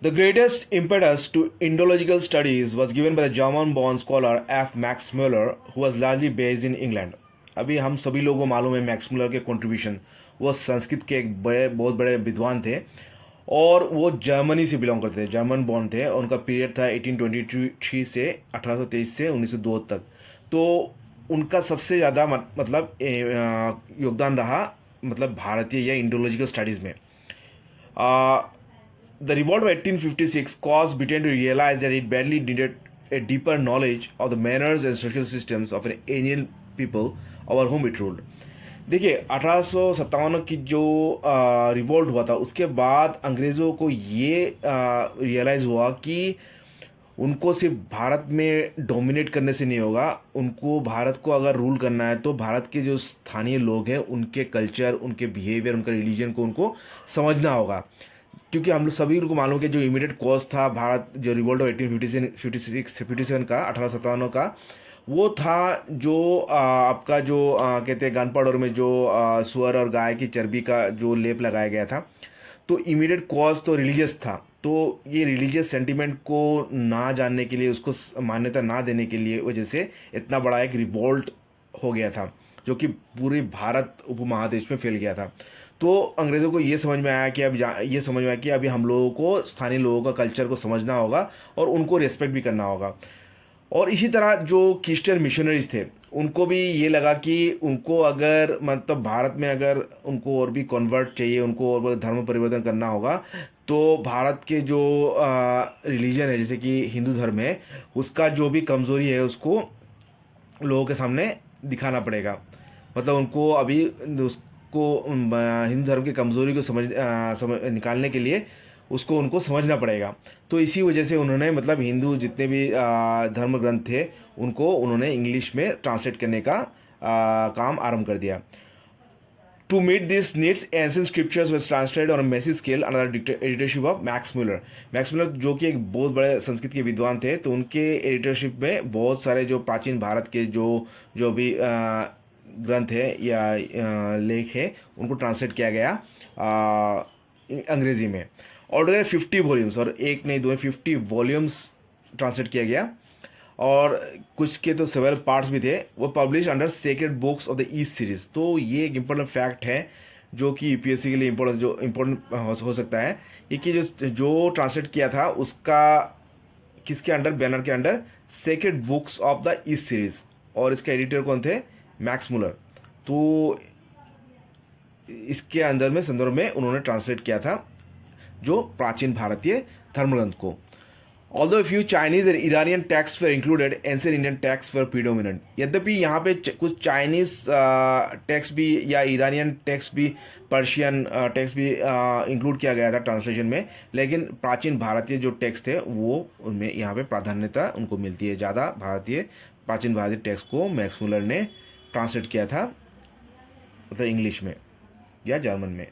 The greatest impetus to Indological studies was given by the German-born scholar F. Max Muller, who was largely based in England. अभी हम सभी लोगों को मालूम है मैक्स मुलर के कंट्रीब्यूशन। वो संस्कृत के एक बहुत बड़े विद्वान थे और वो जर्मनी से बिलोंग करते थे, जर्मन बॉर्न थे और उनका पीरियड था 1823 से 1823 से 1902 तक। तो उनका सबसे ज़्यादा मतलब योगदान रहा मतलब भारतीय या इंडोलॉजिकल स्टडीज़ में। The revolt of 1856 caused Britain to realize that it badly needed a deeper knowledge of the manners and social systems of an alien people over whom it ruled. देखिए 1857 की जो रिवोल्ट हुआ था उसके बाद अंग्रेज़ों को ये रियलाइज़ हुआ कि उनको सिर्फ भारत में डोमिनेट करने से नहीं होगा, उनको भारत को अगर रूल करना है तो भारत के जो स्थानीय लोग हैं उनके कल्चर, उनके बिहेवियर, उनका रिलीजन को उनको समझना होगा। क्योंकि हम लोग सभी को मालूम कि जो इमीडिएट कॉज था भारत जो रिवोल्ट ऑफ 1857 का 1857 का, वो था जो आपका जो कहते हैं गन पाउडर में जो सुअर और गाय की चर्बी का जो लेप लगाया गया था। तो इमीडिएट कॉज तो रिलीजियस था। तो ये रिलीजियस सेंटिमेंट को ना जानने के लिए, उसको मान्यता ना देने के लिए वजह से इतना बड़ा एक रिवोल्ट हो गया था जो कि पूरे भारत उपमहादेश में फैल गया था। तो अंग्रेज़ों को ये समझ में आया कि ये समझ में आया कि अभी हम लोगों को स्थानीय लोगों का कल्चर को समझना होगा और उनको रिस्पेक्ट भी करना होगा। और इसी तरह जो क्रिश्चियन मिशनरीज थे उनको भी ये लगा कि उनको अगर मतलब भारत में अगर उनको और भी कन्वर्ट चाहिए, उनको और धर्म परिवर्तन करना होगा, तो भारत के जो रिलीजन है जैसे कि हिंदू धर्म है उसका जो भी कमज़ोरी है उसको लोगों के सामने दिखाना पड़ेगा। मतलब उनको अभी उसको हिंदू धर्म की कमज़ोरी को निकालने के लिए उसको उनको समझना पड़ेगा। तो इसी वजह से उन्होंने मतलब हिंदू जितने भी धर्म ग्रंथ थे उनको उन्होंने इंग्लिश में ट्रांसलेट करने का काम आरंभ कर दिया। To meet this needs ancient scriptures was translated on a massive scale under editorship of Max Muller. Max Muller जो कि एक बहुत बड़े संस्कृत के विद्वान थे, तो उनके एडिटरशिप में बहुत सारे जो प्राचीन भारत के जो भी ग्रंथ है या लेख है उनको ट्रांसलेट किया गया अंग्रेज़ी में। ऑलरेडी 50 वॉल्यूम्स, और एक नहीं दो 50 वॉल्यूम्स ट्रांसलेट किया गया और कुछ के तो सेवरल पार्ट्स भी थे। वो publish under sacred books of the east series. तो ये एक इम्पोर्टेंट फैक्ट है जो कि यूपीएससी के लिए इम्पोर्टेंट हो सकता है। ये कि जो ट्रांसलेट किया था उसका किसके अंडर, बैनर के under sacred books of the east series, और इसके एडिटर कौन थे, मैक्स मुलर। तो इसके अंदर में संदर्भ में उन्होंने ट्रांसलेट किया था जो प्राचीन भारतीय धर्मग्रंथ को। Although a few Chinese and Iranian texts were included, ancient Indian texts were predominant. यद्यपि यहाँ पे कुछ चाइनीज़ टेक्स्ट भी या ईरानियन टेक्स्ट भी, पर्शियन टेक्स्ट भी इंक्लूड किया गया था ट्रांसलेशन में, लेकिन प्राचीन भारतीय जो टेक्स्ट थे वो उनमें यहाँ पे प्राधान्यता उनको मिलती है ज़्यादा। प्राचीन भारतीय टेक्स्ट को मैक्स मुलर ने ट्रांसलेट किया था मतलब इंग्लिश में या जर्मन में।